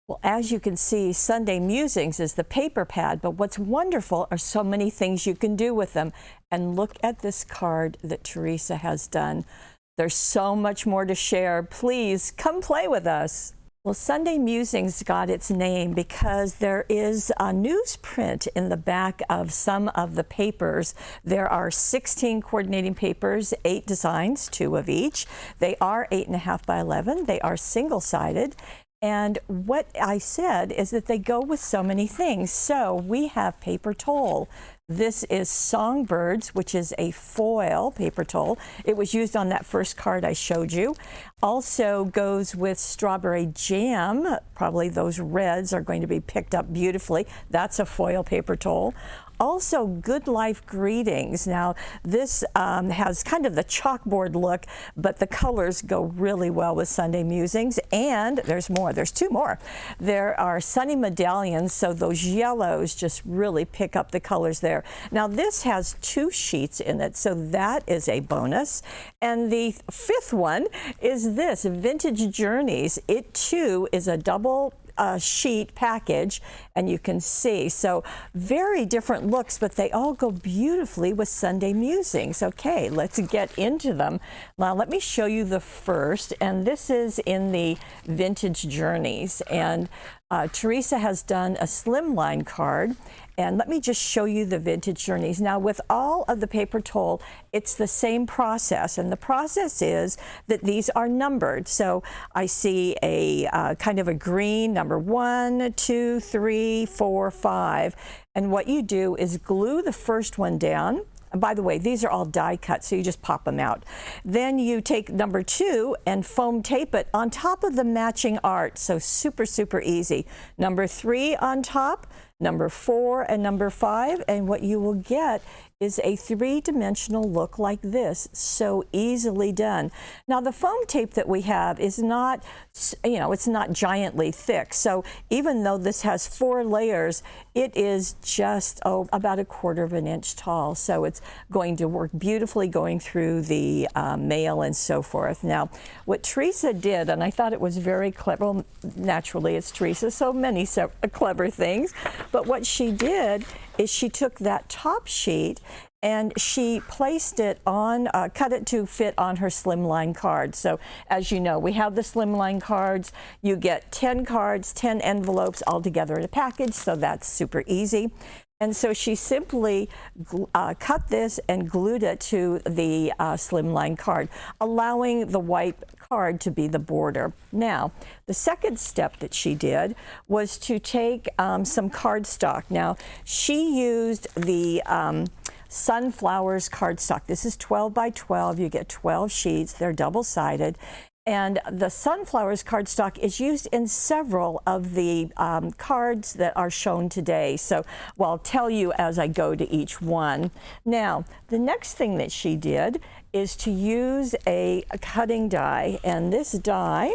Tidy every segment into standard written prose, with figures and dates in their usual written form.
Well, as you can see, Sunday Musings is the paper pad, but what's wonderful are so many things you can do with them. And look at this card that Teresa has done. There's so much more to share. Please come play with us. Well, Sunday Musings got its name because there is a newsprint in the back of some of the papers. There are 16 coordinating papers, 8 designs, 2 of each. They are 8.5 by 11. They are single-sided. And what I said is that they go with so many things. So we have paper Tole. This is Songbirds, which is a foil paper Tole. It was used on that first card I showed you. Also goes with Strawberry Jam. Probably those reds are going to be picked up beautifully. That's a foil paper Tole. Also, Good Life Greetings. Now, this has kind of the chalkboard look, but the colors go really well with Sunday Musings. And there's more. There's 2 more. There are Sunny Medallions, so those yellows just really pick up the colors there. Now, this has 2 sheets in it, so that is a bonus. And the 5th one is this, Vintage Journeys. It, too, is a double sheet package, and you can see, so very different looks, but they all go beautifully with Sunday Musings. Okay, let's get into them. Now let me show you the first, and this is in the Vintage Journeys, and Teresa has done a Slimline card. And let me just show you the Vintage Journeys. Now, with all of the paper Tole, it's the same process. And the process is that these are numbered. So I see a kind of a green, number 1, 2, 3, 4, 5. And what you do is glue the first one down. And by the way, these are all die cut, so you just pop them out. Then you take number 2 and foam tape it on top of the matching art. So super, super easy. Number 3 on top, number 4 and number 5, and what you will get is a 3-dimensional look like this. So easily done. Now the foam tape that we have is not, it's not giantly thick. So even though this has 4 layers, it is just about 1/4 of an inch tall. So it's going to work beautifully going through the mail and so forth. Now what Teresa did, and I thought it was very clever, well, naturally it's Teresa, so many clever things, but what she did is she took that top sheet and she placed it on, cut it to fit on her Slimline card. So as you know, we have the Slimline cards. You get 10 cards, 10 envelopes all together in a package, so that's super easy. And so she simply cut this and glued it to the Slimline card, allowing the white card to be the border. Now, the second step that she did was to take some cardstock. Now, she used the Sunflowers cardstock. This is 12 by 12. You get 12 sheets. They're double-sided. And the Sunflowers cardstock is used in several of the cards that are shown today. So well, I'll tell you as I go to each one. Now, the next thing that she did is to use a cutting die. And this die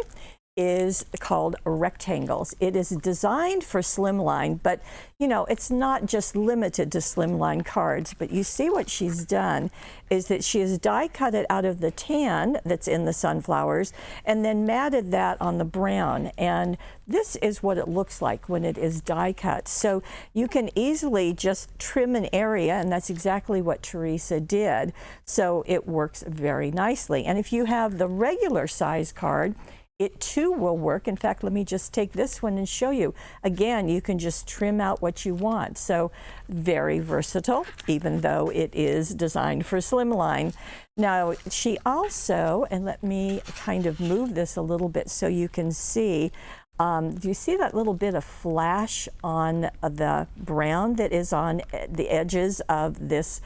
is called Rectangles. It is designed for Slimline, but it's not just limited to Slimline cards. But you see what she's done is that she has die cut it out of the tan that's in the Sunflowers and then matted that on the brown. And this is what it looks like when it is die cut. So you can easily just trim an area, and that's exactly what Teresa did. So it works very nicely. And if you have the regular size card, it too will work. In fact, let me just take this one and show you. Again, you can just trim out what you want. So very versatile, even though it is designed for Slimline. Now, she also, and let me kind of move this a little bit so you can see, do you see that little bit of flash on the brown that is on the edges of this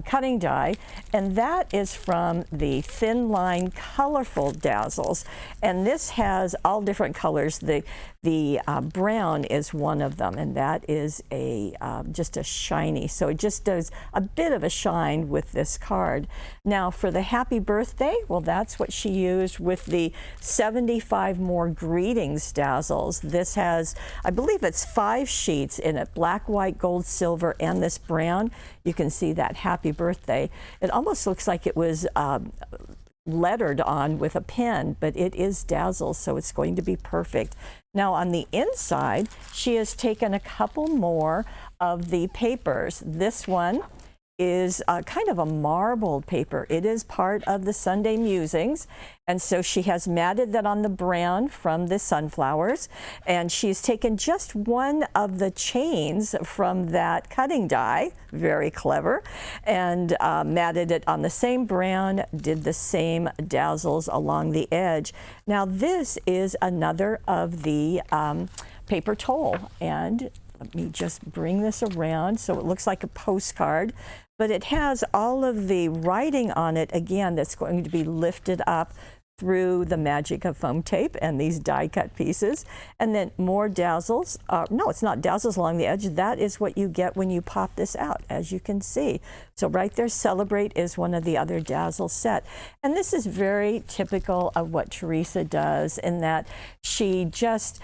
cutting die? And that is from the Thin Line Colorful Dazzles, and this has all different colors. The brown is one of them, and that is just a shiny, so it just does a bit of a shine with this card. Now for the Happy Birthday, well, that's what she used with the 75 More Greetings Dazzles. This has, I believe it's 5 sheets in it, black, white, gold, silver, and this brown. You can see that Happy Birthday. It almost looks like it was lettered on with a pen, but it is dazzle, so it's going to be perfect. Now on the inside, she has taken a couple more of the papers. This one is kind of a marbled paper. It is part of the Sunday Musings, and so she has matted that on the brown from the sunflowers, and she's taken just one of the chains from that cutting die, very clever, and matted it on the same brown, did the same dazzles along the edge. Now this is another of the paper Tole, and let me just bring this around so it looks like a postcard, but it has all of the writing on it, again, that's going to be lifted up through the magic of foam tape and these die cut pieces. And then more dazzles. No, it's not dazzles along the edge. That is what you get when you pop this out, as you can see. So right there, Celebrate is one of the other dazzle set. And this is very typical of what Teresa does, in that she just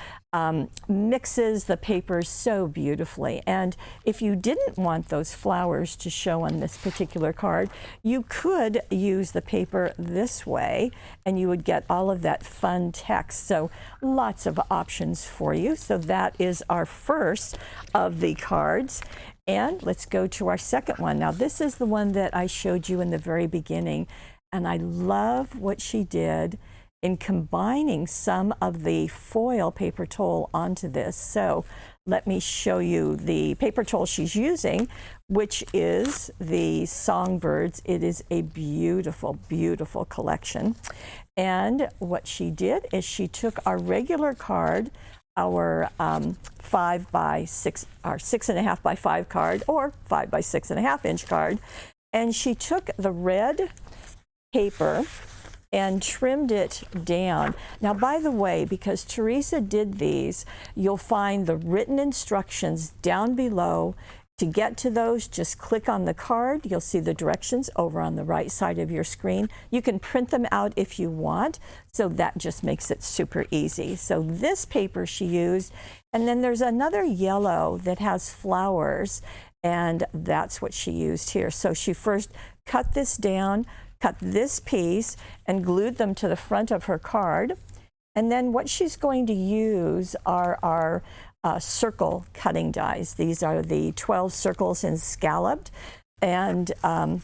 mixes the papers so beautifully. And if you didn't want those flowers to show on this particular card, you could use the paper this way and you would get all of that fun text. So lots of options for you. So that is our first of the cards. And let's go to our second one. Now this is the one that I showed you in the very beginning, and I love what she did in combining some of the foil paper Tole onto this. So let me show you the paper Tole she's using, which is the Songbirds. It is a beautiful, beautiful collection. And what she did is she took our regular card, our 5 by 6, our 6.5 by 5 card, or 5 by 6.5 inch card, and she took the red paper and trimmed it down. Now, by the way, because Teresa did these, you'll find the written instructions down below. To get to those, just click on the card. You'll see the directions over on the right side of your screen. You can print them out if you want, so that just makes it super easy. So this paper she used, and then there's another yellow that has flowers, and that's what she used here. So she first cut this down, cut this piece, and glued them to the front of her card. And then what she's going to use are our circle cutting dies. These are the 12 circles in scalloped, and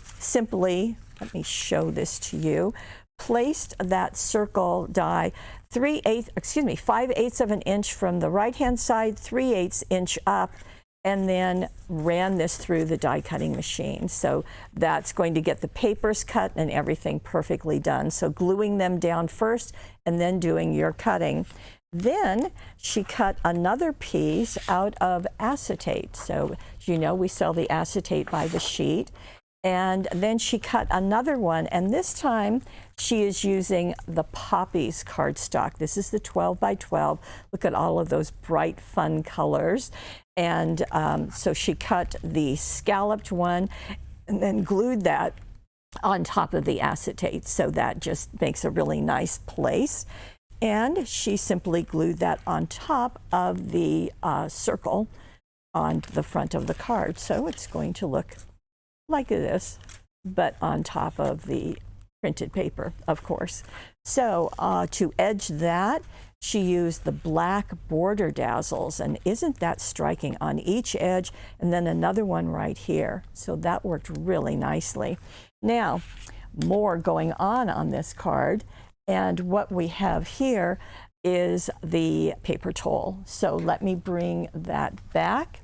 simply, let me show this to you, placed that circle die 5/8 of an inch from the right hand side, 3/8 inch up, and then ran this through the die cutting machine. So that's going to get the papers cut and everything perfectly done. So gluing them down first and then doing your cutting. Then she cut another piece out of acetate. So, you know, we sell the acetate by the sheet. And then she cut another one, and this time she is using the Poppies cardstock. This is the 12 by 12. Look at all of those bright, fun colors. And so she cut the scalloped one and then glued that on top of the acetate. So that just makes a really nice place. And she simply glued that on top of the circle on the front of the card. So it's going to look like this, but on top of the printed paper, of course. So to edge that, she used the black border dazzles, and isn't that striking, on each edge, and then another one right here. So that worked really nicely. Now, more going on this card, and what we have here is the paper Tole. So let me bring that back,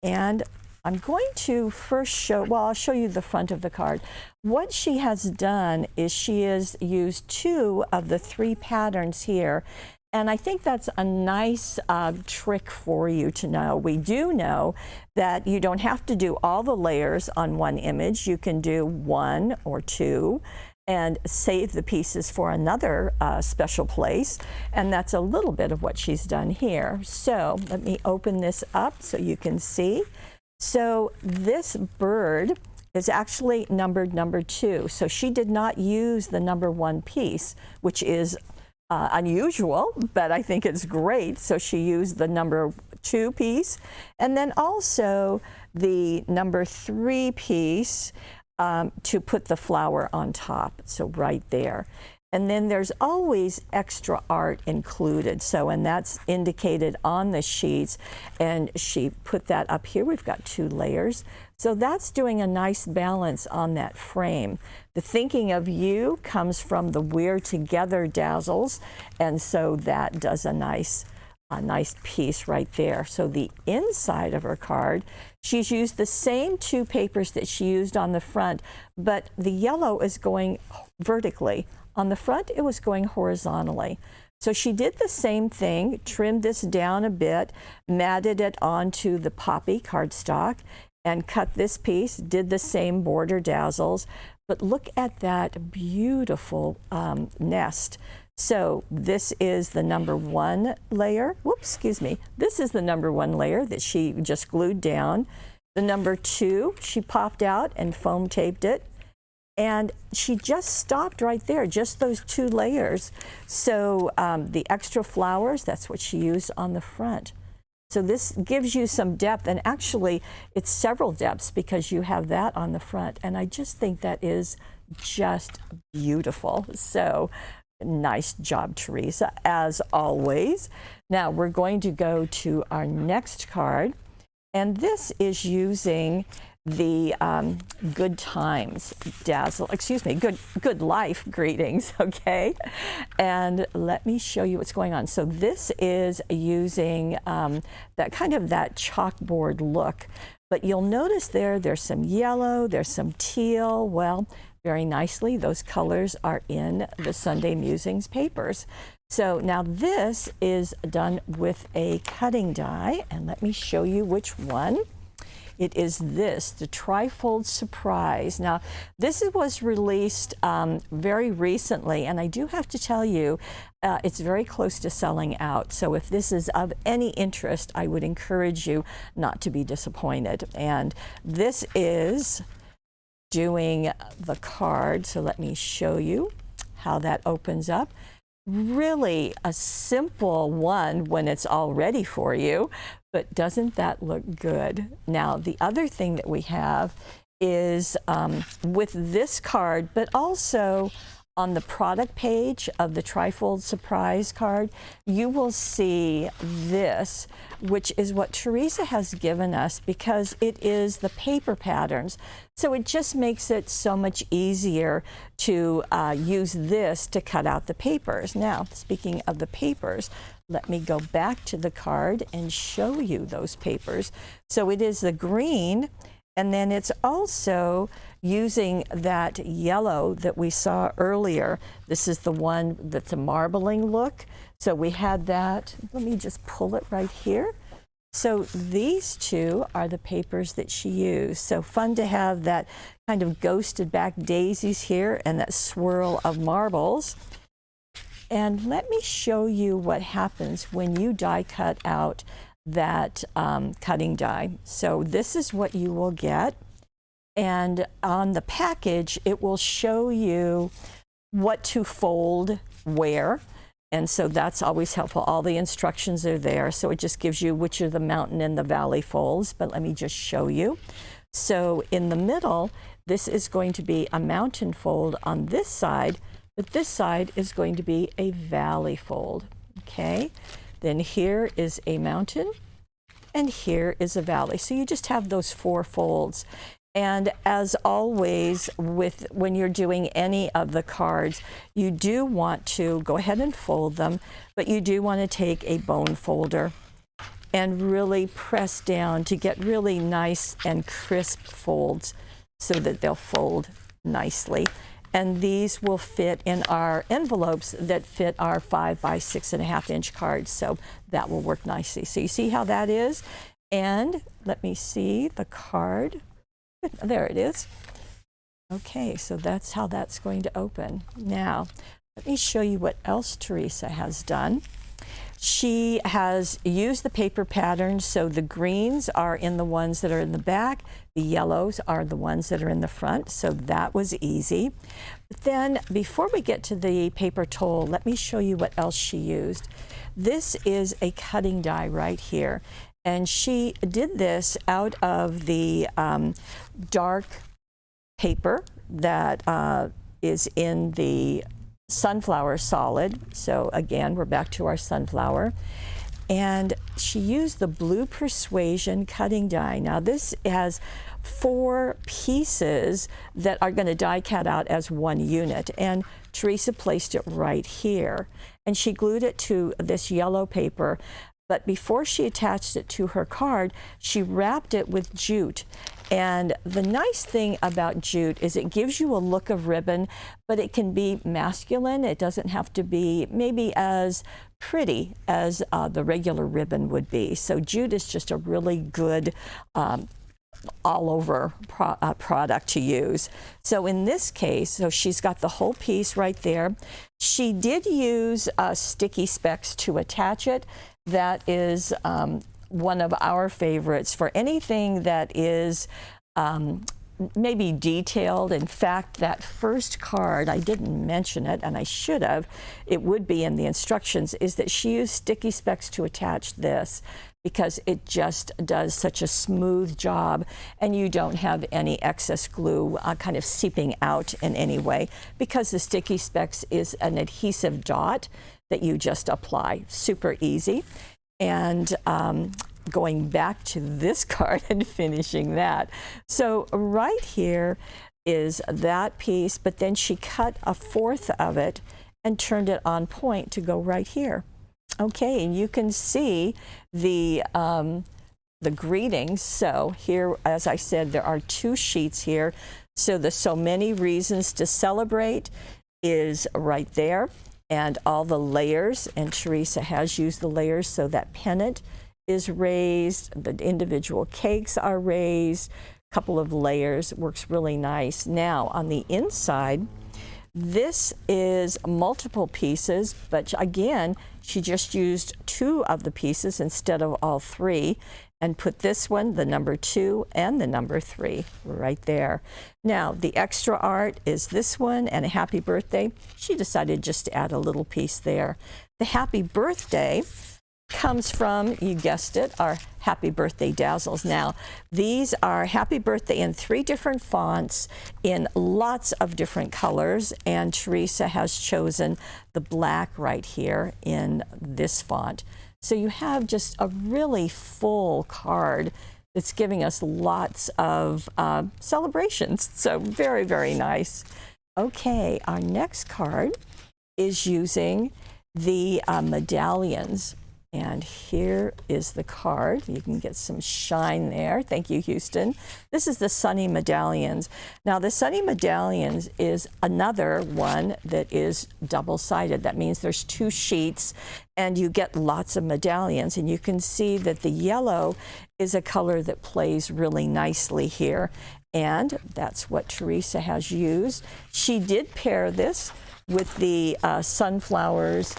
and I'm going to first show, well, I'll show you the front of the card. What she has done is she has used 2 of the 3 patterns here, and I think that's a nice trick for you to know. We do know that you don't have to do all the layers on one image. You can do 1 or 2 and save the pieces for another special place, and that's a little bit of what she's done here. So let me open this up so you can see. So this bird is actually numbered number 2. So she did not use the number 1 piece, which is unusual, but I think it's great. So she used the number 2 piece, and then also the number 3 piece to put the flower on top. So right there. And then there's always extra art included. So, and that's indicated on the sheets. And she put that up here. We've got 2 layers. So that's doing a nice balance on that frame. The Thinking of You comes from the We're Together dazzles. And so that does a nice piece right there. So the inside of her card, she's used the same 2 papers that she used on the front, but the yellow is going vertically. On the front, it was going horizontally. So she did the same thing, trimmed this down a bit, matted it onto the poppy cardstock, and cut this piece, did the same border dazzles. But look at that beautiful nest. So this is the number 1 layer. Whoops, excuse me. This is the number 1 layer that she just glued down. The number 2, she popped out and foam taped it. And she just stopped right there, just those 2 layers. So the extra flowers, that's what she used on the front. So this gives you some depth, and actually it's several depths because you have that on the front. And I just think that is just beautiful. So nice job, Teresa, as always. Now we're going to go to our next card, and this is using the Good Times Dazzle, excuse me, Good Life greetings, okay? And let me show you what's going on. So this is using that kind of that chalkboard look, but you'll notice there's some yellow, there's some teal. Well, very nicely, those colors are in the Sunday Musings papers. So now this is done with a cutting die, and let me show you which one. It is this, the Trifold Surprise. Now, this was released very recently, and I do have to tell you, it's very close to selling out. So if this is of any interest, I would encourage you not to be disappointed. And this is doing the card. So let me show you how that opens up. Really a simple one when it's all ready for you, but doesn't that look good? Now, the other thing that we have is with this card, but also on the product page of the Trifold Surprise card, you will see this, which is what Teresa has given us because it is the paper patterns. So it just makes it so much easier to use this to cut out the papers. Now, speaking of the papers, let me go back to the card and show you those papers. So it is the green, and then it's also using that yellow that we saw earlier. This is the one that's a marbling look. So we had that. Let me just pull it right here. So these 2 are the papers that she used. So fun to have that kind of ghosted back daisies here and that swirl of marbles. And let me show you what happens when you die cut out that cutting die. So this is what you will get. And on the package, it will show you what to fold where. And so that's always helpful. All the instructions are there. So it just gives you which are the mountain and the valley folds. But let me just show you. So in the middle, this is going to be a mountain fold on this side, but this side is going to be a valley fold. Okay. Then here is a mountain, and here is a valley. So you just have those 4 folds. And as always, when you're doing any of the cards, you do want to go ahead and fold them, but you do want to take a bone folder and really press down to get really nice and crisp folds so that they'll fold nicely. And these will fit in our envelopes that fit our 5 by 6.5 inch cards. So that will work nicely. So you see how that is? And let me see the card. There it is. Okay, so that's how that's going to open. Now, let me show you what else Teresa has done. She has used the paper patterns, so the greens are in the ones that are in the back, the yellows are the ones that are in the front, so that was easy. But then, before we get to the paper tole, let me show you what else she used. This is a cutting die right here. And she did this out of the dark paper that is in the sunflower solid. So again, we're back to our sunflower. And she used the blue Persuasion cutting die. Now this has 4 pieces that are going to die cut out as one unit, and Teresa placed it right here, and she glued it to this yellow paper. But before she attached it to her card, she wrapped it with jute. And the nice thing about jute is it gives you a look of ribbon, but it can be masculine. It doesn't have to be maybe as pretty as the regular ribbon would be. So jute is just a really good all-over product to use. So in this case, so she's got the whole piece right there. She did use sticky specs to attach it. That is one of our favorites for anything that is maybe detailed. In fact, that first card, I didn't mention it, and I should have, it would be in the instructions, is that she used sticky specs to attach this because it just does such a smooth job, and you don't have any excess glue kind of seeping out in any way, because the sticky specs is an adhesive dot that you just apply. Super easy. And going back to this card and finishing that. So right here is that piece, but then she cut a 1/4 of it and turned it on point to go right here. Okay, and you can see the greetings. So here, as I said, there are 2 sheets here. So the So Many Reasons to Celebrate is right there, and all the layers, and Teresa has used the layers, so that pennant is raised, the individual cakes are raised, a couple of layers, works really nice. Now on the inside, this is multiple pieces, but again, she just used 2 of the pieces instead of all 3, and put this one, the number 2 and the number 3 right there. Now, the extra art is this one and a happy birthday. She decided just to add a little piece there. The happy birthday comes from, you guessed it, our Happy Birthday Dazzles. Now, these are Happy Birthday in 3 different fonts in lots of different colors, and Teresa has chosen the black right here in this font. So you have just a really full card that's giving us lots of celebrations. So very, very nice. Okay, our next card is using the medallions. And here is the card. You can get some shine there. Thank you, Houston. This is the Sunny Medallions. Now, the Sunny Medallions is another one that is double-sided. That means there's 2 sheets, and you get lots of medallions. And you can see that the yellow is a color that plays really nicely here. And that's what Teresa has used. She did pair this with the sunflowers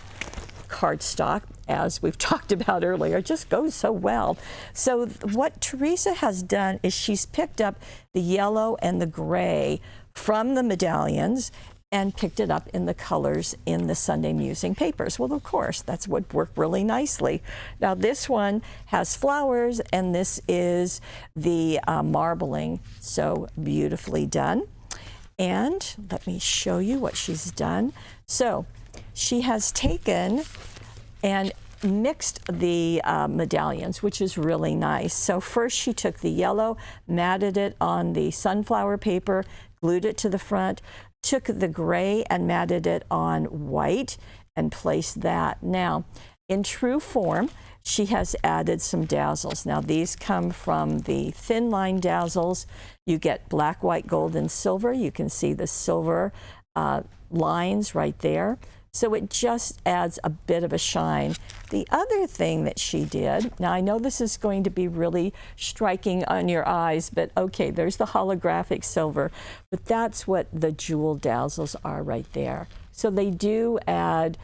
cardstock, as we've talked about earlier. It just goes so well. So what Teresa has done is she's picked up the yellow and the gray from the medallions and picked it up in the colors in the Sunday Musing papers. Well, of course, that's what worked really nicely. Now this one has flowers, and this is the marbling. So beautifully done. And let me show you what she's done. So she has taken and mixed the medallions, which is really nice. So first she took the yellow, matted it on the sunflower paper, glued it to the front, took the gray and matted it on white and placed that. Now, in true form, she has added some dazzles. Now these come from the thin line dazzles. You get black, white, gold, and silver. You can see the silver lines right there. So it just adds a bit of a shine. The other thing that she did, now I know this is going to be really striking on your eyes, but okay, there's the holographic silver, but that's what the jewel dazzles are right there. So they do add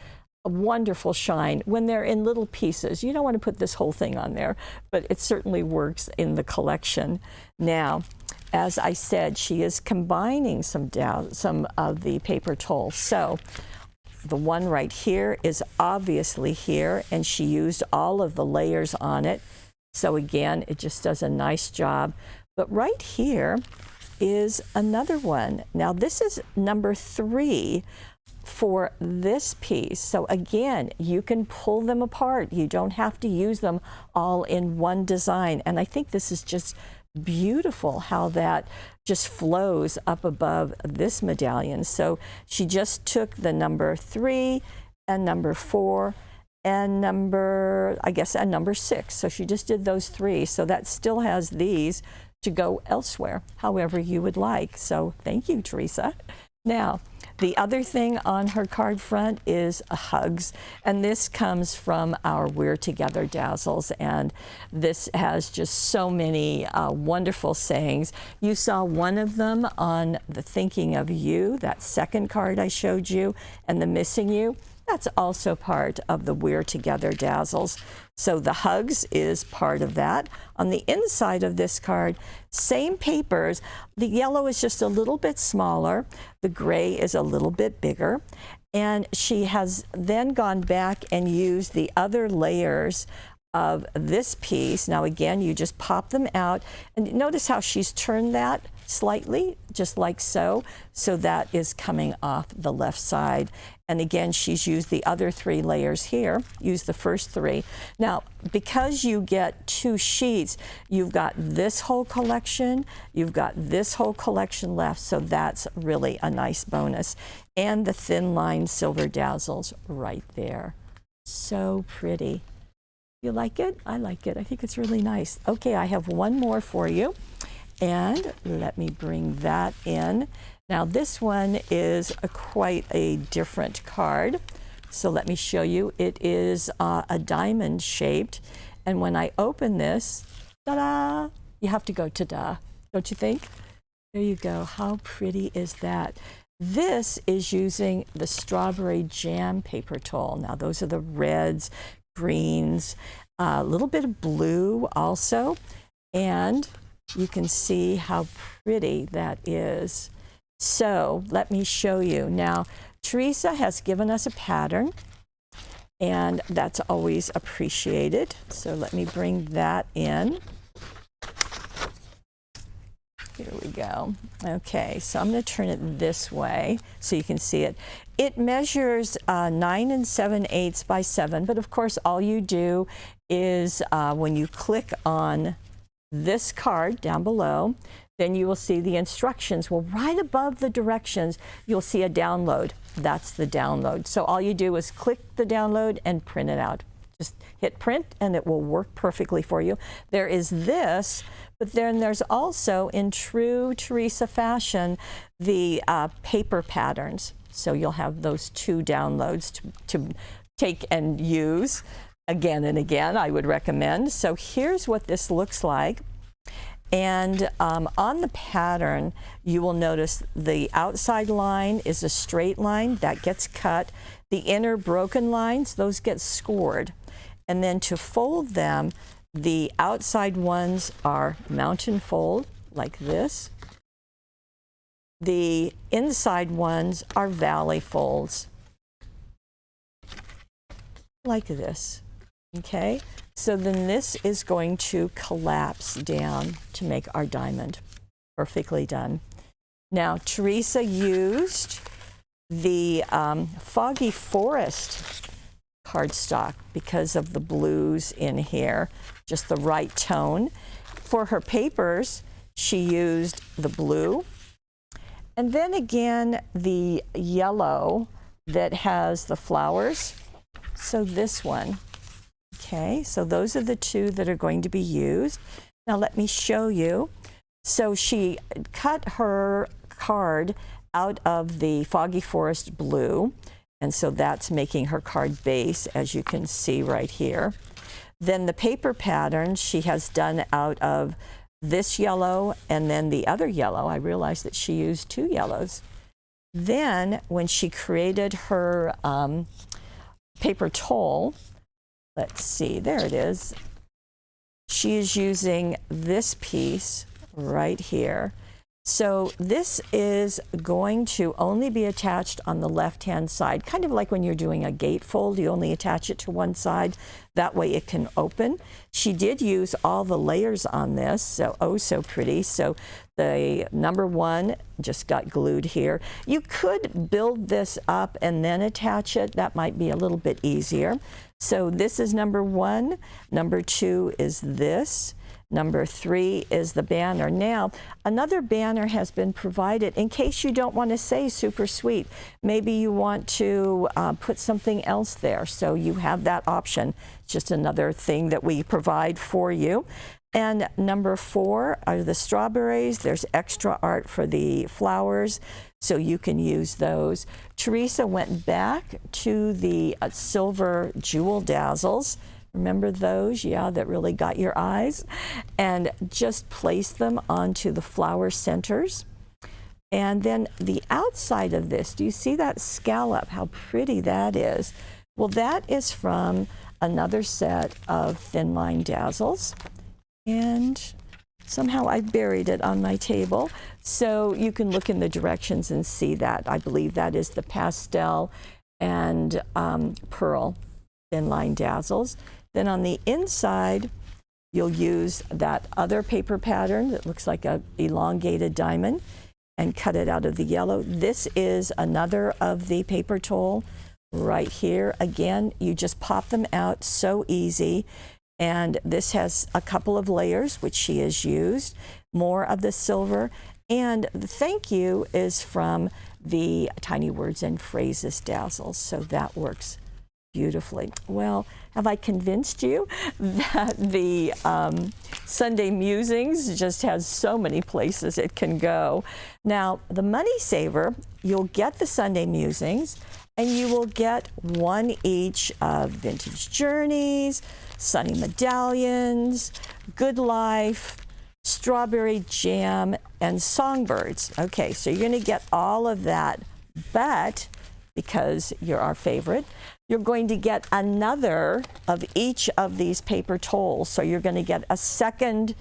a wonderful shine when they're in little pieces. You don't want to put this whole thing on there, but it certainly works in the collection. Now, as I said, she is combining some of the paper Tole. So the one right here is obviously here, and she used all of the layers on it. So again, it just does a nice job. But right here is another one. Now this is number 3 for this piece, so again, you can pull them apart. You don't have to use them all in one design. And I think this is just beautiful how that just flows up above this medallion. So she just took the number 3 and number 4 and number 6. So she just did those 3. So that still has these to go elsewhere, however you would like. So thank you, Teresa. Now, the other thing on her card front is hugs, and this comes from our We're Together Dazzles, and this has just so many wonderful sayings. You saw one of them on the Thinking of You, that second card I showed you, and the Missing You. That's also part of the We're Together Dazzles. So the hugs is part of that. On the inside of this card, same papers. The yellow is just a little bit smaller. The gray is a little bit bigger. And she has then gone back and used the other layers of this piece. Now again, you just pop them out, and notice how she's turned that slightly, just like so. So that is coming off the left side. And again, she's used the other 3 layers here, use the first 3. Now, because you get 2 sheets, you've got this whole collection, you've got this whole collection left, so that's really a nice bonus. And the thin line silver dazzles right there. So pretty. You like it? I like it. I think it's really nice. Okay, I have one more for you. And let me bring that in. Now this one is quite a different card. So let me show you. It is a diamond shaped. And when I open this, ta-da! You have to go ta-da, don't you think? There you go. How pretty is that? This is using the strawberry jam paper towel. Now those are the reds, greens, a little bit of blue also. And you can see how pretty that is. So let me show you. Now, Teresa has given us a pattern, and that's always appreciated. So let me bring that in. Here we go. Okay, so I'm going to turn it this way so you can see it. It measures 9 7/8 by 7, but of course all you do is when you click on this card down below, then you will see the instructions. Well, right above the directions, you'll see a download. That's the download. So all you do is click the download and print it out. Just hit print and it will work perfectly for you. There is this, but then there's also, in true Teresa fashion, the paper patterns. So you'll have those 2 downloads to take and use again and again, I would recommend. So here's what this looks like. And on the pattern, you will notice the outside line is a straight line that gets cut. The inner broken lines, those get scored. And then to fold them, the outside ones are mountain fold, like this. The inside ones are valley folds, like this. Okay, so then this is going to collapse down to make our diamond. Perfectly done. Now, Teresa used the Foggy Forest cardstock because of the blues in here, just the right tone. For her papers, she used the blue, and then again the yellow that has the flowers. So this one. Okay, so those are the 2 that are going to be used. Now let me show you. So she cut her card out of the Foggy Forest blue, and so that's making her card base, as you can see right here. Then the paper pattern she has done out of this yellow and then the other yellow. I realized that she used 2 yellows. Then when she created her paper towel, let's see, there it is. She is using this piece right here. So this is going to only be attached on the left-hand side, kind of like when you're doing a gatefold, you only attach it to one side. That way it can open. She did use all the layers on this, so oh so pretty. So the number one just got glued here. You could build this up and then attach it. That might be a little bit easier. So this is number one. Number two is this. Number three is the banner. Now, another banner has been provided in case you don't want to say super sweet. Maybe you want to put something else there, so you have that option. It's just another thing that we provide for you. And number four are the strawberries. There's extra art for the flowers, so you can use those. Teresa went back to the silver jewel dazzles. Remember those? Yeah, that really got your eyes. And just place them onto the flower centers. And then the outside of this, do you see that scallop? How pretty that is. Well, that is from another set of thin line dazzles. And somehow I buried it on my table. So you can look in the directions and see that. I believe that is the pastel and pearl thin line dazzles. Then on the inside, you'll use that other paper pattern that looks like an elongated diamond and cut it out of the yellow. This is another of the paper Tole right here. Again, you just pop them out, so easy. And this has a couple of layers, which she has used, more of the silver. And the thank you is from the Tiny Words and Phrases dazzles, so that works beautifully. Well, have I convinced you that the Sunday Musings just has so many places it can go? Now, the Money Saver, you'll get the Sunday Musings, and you will get one each of Vintage Journeys, Sunny Medallions, Good Life, Strawberry Jam, and Songbirds. Okay, so you're going to get all of that, but because you're our favorite, you're going to get another of each of these paper Toles. So you're going to get a second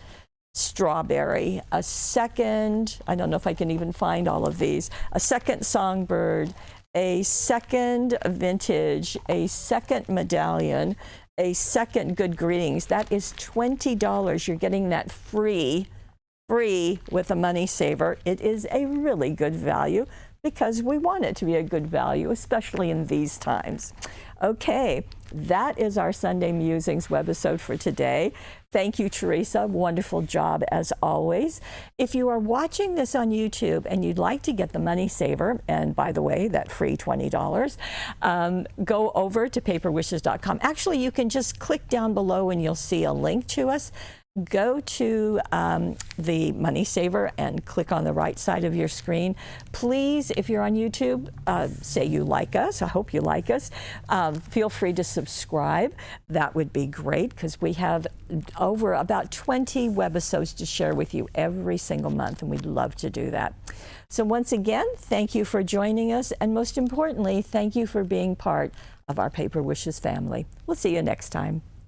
strawberry, a second, I don't know if I can even find all of these, a second songbird, a second vintage, a second medallion, a second good greetings. That is $20. You're getting that free with a Money Saver. It is a really good value, because we want it to be a good value, especially in these times. Okay, that is our Sunday Musings webisode for today. Thank you, Teresa. Wonderful job as always. If you are watching this on YouTube and you'd like to get the Money Saver, and by the way, that free $20, go over to paperwishes.com. Actually, you can just click down below and you'll see a link to us. Go to the Money Saver and click on the right side of your screen. Please, if you're on YouTube, say you like us. I hope you like us. Feel free to subscribe. That would be great, because we have over about 20 webisodes to share with you every single month, and we'd love to do that. So once again, thank you for joining us, and most importantly, thank you for being part of our Paper Wishes family. We'll see you next time.